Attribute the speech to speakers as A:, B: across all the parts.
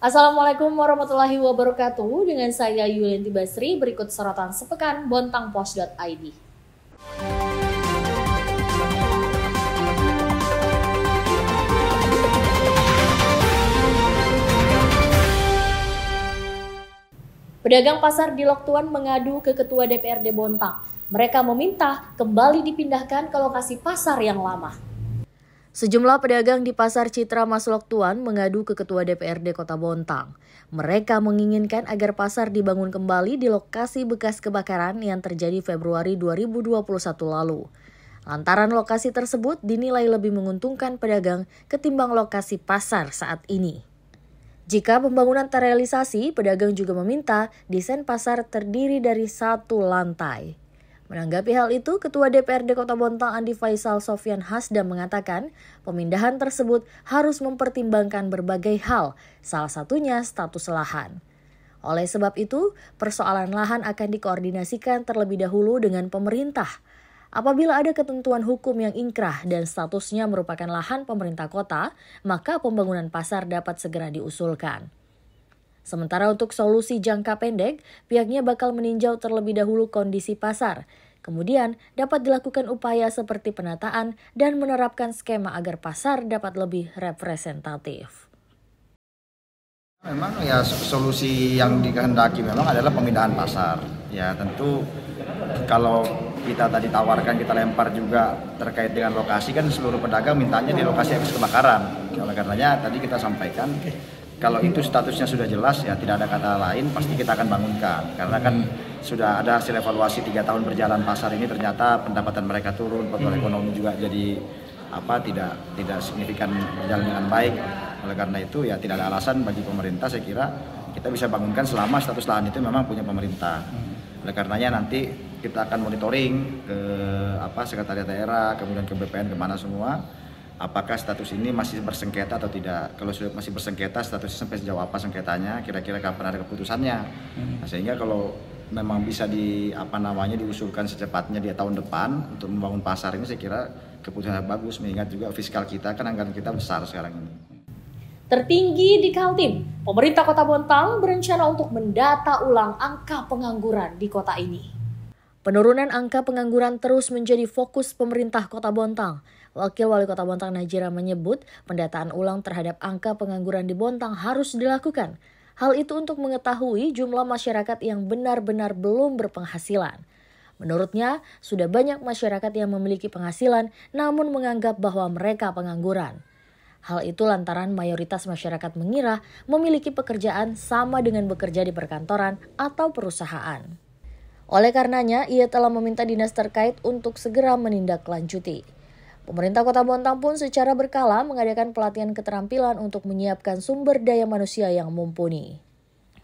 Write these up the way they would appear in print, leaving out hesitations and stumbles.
A: Assalamualaikum warahmatullahi wabarakatuh. Dengan saya Yulianti Basri, berikut sorotan sepekan bontangpos.id. Pedagang pasar di Lok Tuan mengadu ke Ketua DPRD Bontang. Mereka meminta kembali dipindahkan ke lokasi pasar yang lama. Sejumlah pedagang di Pasar Citra Mas Lok Tuan mengadu ke Ketua DPRD Kota Bontang. Mereka menginginkan agar pasar dibangun kembali di lokasi bekas kebakaran yang terjadi Februari 2021 lalu. Lantaran lokasi tersebut dinilai lebih menguntungkan pedagang ketimbang lokasi pasar saat ini. Jika pembangunan terrealisasi, pedagang juga meminta desain pasar terdiri dari satu lantai. Menanggapi hal itu, Ketua DPRD Kota Bontang Andi Faisal Sofyan Hasdam mengatakan pemindahan tersebut harus mempertimbangkan berbagai hal, salah satunya status lahan. Oleh sebab itu, persoalan lahan akan dikoordinasikan terlebih dahulu dengan pemerintah. Apabila ada ketentuan hukum yang ingkrah dan statusnya merupakan lahan pemerintah kota, maka pembangunan pasar dapat segera diusulkan. Sementara untuk solusi jangka pendek, pihaknya bakal meninjau terlebih dahulu kondisi pasar. Kemudian dapat dilakukan upaya seperti penataan dan menerapkan skema agar pasar dapat lebih representatif.
B: Memang ya solusi yang dikehendaki memang adalah pemindahan pasar. Ya tentu kalau kita tadi tawarkan, kita lempar juga terkait dengan lokasi, kan seluruh pedagang mintanya di lokasi habis kebakaran. Oleh karenanya tadi kita sampaikan, kalau itu statusnya sudah jelas, ya tidak ada kata lain, pasti kita akan bangunkan. Karena kan sudah ada hasil evaluasi 3 tahun berjalan pasar ini, ternyata pendapatan mereka turun, pertumbuhan ekonomi juga jadi tidak signifikan berjalan dengan baik. Oleh karena itu ya tidak ada alasan bagi pemerintah, saya kira kita bisa bangunkan selama status lahan itu memang punya pemerintah. Oleh karenanya nanti kita akan monitoring ke sekretariat daerah, kemudian ke BPN, kemana semua, apakah status ini masih bersengketa atau tidak. Kalau sudah masih bersengketa, statusnya sampai sejauh apa sengketanya, kira-kira kapan ada keputusannya. Nah, sehingga kalau memang bisa diusulkan secepatnya di tahun depan untuk membangun pasar ini, saya kira keputusan bagus, mengingat juga fiskal kita kan anggaran kita besar sekarang ini.
A: Tertinggi di Kaltim, pemerintah Kota Bontang berencana untuk mendata ulang angka pengangguran di kota ini. Penurunan angka pengangguran terus menjadi fokus pemerintah Kota Bontang. Wakil Wali Kota Bontang Najira menyebut pendataan ulang terhadap angka pengangguran di Bontang harus dilakukan. Hal itu untuk mengetahui jumlah masyarakat yang benar-benar belum berpenghasilan. Menurutnya, sudah banyak masyarakat yang memiliki penghasilan namun menganggap bahwa mereka pengangguran. Hal itu lantaran mayoritas masyarakat mengira memiliki pekerjaan sama dengan bekerja di perkantoran atau perusahaan. Oleh karenanya, ia telah meminta dinas terkait untuk segera menindaklanjuti. Pemerintah Kota Bontang pun secara berkala mengadakan pelatihan keterampilan untuk menyiapkan sumber daya manusia yang mumpuni.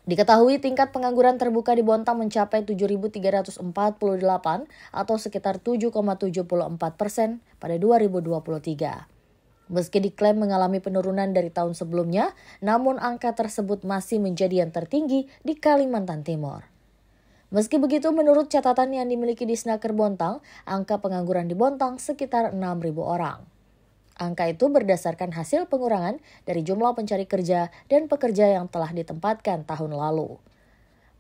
A: Diketahui tingkat pengangguran terbuka di Bontang mencapai 7.348 atau sekitar 7,74% pada 2023. Meski diklaim mengalami penurunan dari tahun sebelumnya, namun angka tersebut masih menjadi yang tertinggi di Kalimantan Timur. Meski begitu, menurut catatan yang dimiliki di Snaker Bontang, angka pengangguran di Bontang sekitar 6.000 orang. Angka itu berdasarkan hasil pengurangan dari jumlah pencari kerja dan pekerja yang telah ditempatkan tahun lalu.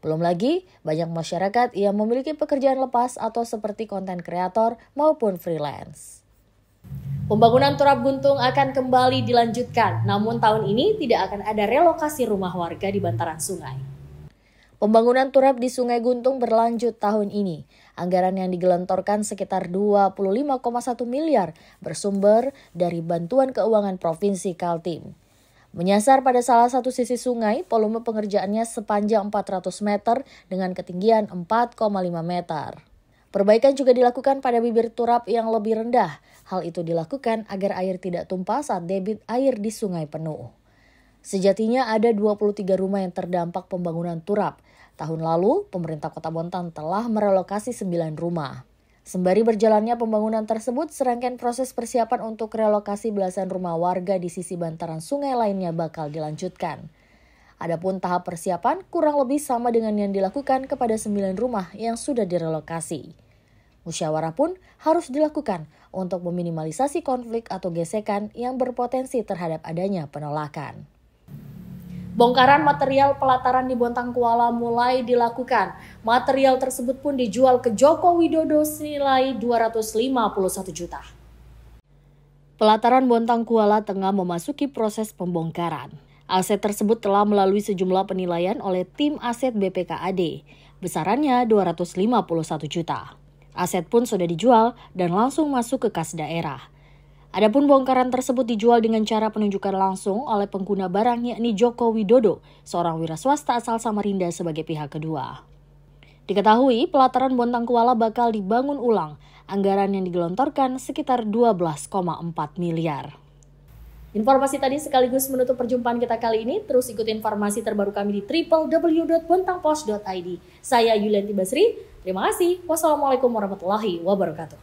A: Belum lagi, banyak masyarakat yang memiliki pekerjaan lepas atau seperti konten kreator maupun freelance. Pembangunan Turap Guntung akan kembali dilanjutkan, namun tahun ini tidak akan ada relokasi rumah warga di bantaran sungai. Pembangunan turap di Sungai Guntung berlanjut tahun ini. Anggaran yang digelontorkan sekitar 25,1 miliar bersumber dari bantuan keuangan Provinsi Kaltim. Menyasar pada salah satu sisi sungai, volume pengerjaannya sepanjang 400 meter dengan ketinggian 4,5 meter. Perbaikan juga dilakukan pada bibir turap yang lebih rendah. Hal itu dilakukan agar air tidak tumpah saat debit air di sungai penuh. Sejatinya ada 23 rumah yang terdampak pembangunan turap. Tahun lalu, pemerintah Kota Bontang telah merelokasi 9 rumah. Sembari berjalannya pembangunan tersebut, serangkaian proses persiapan untuk relokasi belasan rumah warga di sisi bantaran sungai lainnya bakal dilanjutkan. Adapun tahap persiapan kurang lebih sama dengan yang dilakukan kepada 9 rumah yang sudah direlokasi. Musyawarah pun harus dilakukan untuk meminimalisasi konflik atau gesekan yang berpotensi terhadap adanya penolakan. Bongkaran material pelataran di Bontang Kuala mulai dilakukan. Material tersebut pun dijual ke Joko Widodo senilai 251 juta. Pelataran Bontang Kuala tengah memasuki proses pembongkaran. Aset tersebut telah melalui sejumlah penilaian oleh tim aset BPKAD. Besarannya 251 juta. Aset pun sudah dijual dan langsung masuk ke kas daerah. Adapun bongkaran tersebut dijual dengan cara penunjukan langsung oleh pengguna barang yakni Joko Widodo, seorang wira swasta asal Samarinda sebagai pihak kedua. Diketahui pelataran Bontang Kuala bakal dibangun ulang. Anggaran yang digelontorkan sekitar 12,4 miliar. Informasi tadi sekaligus menutup perjumpaan kita kali ini. Terus ikuti informasi terbaru kami di www.bontangpost.id. Saya Yulianti Basri. Terima kasih. Wassalamualaikum warahmatullahi wabarakatuh.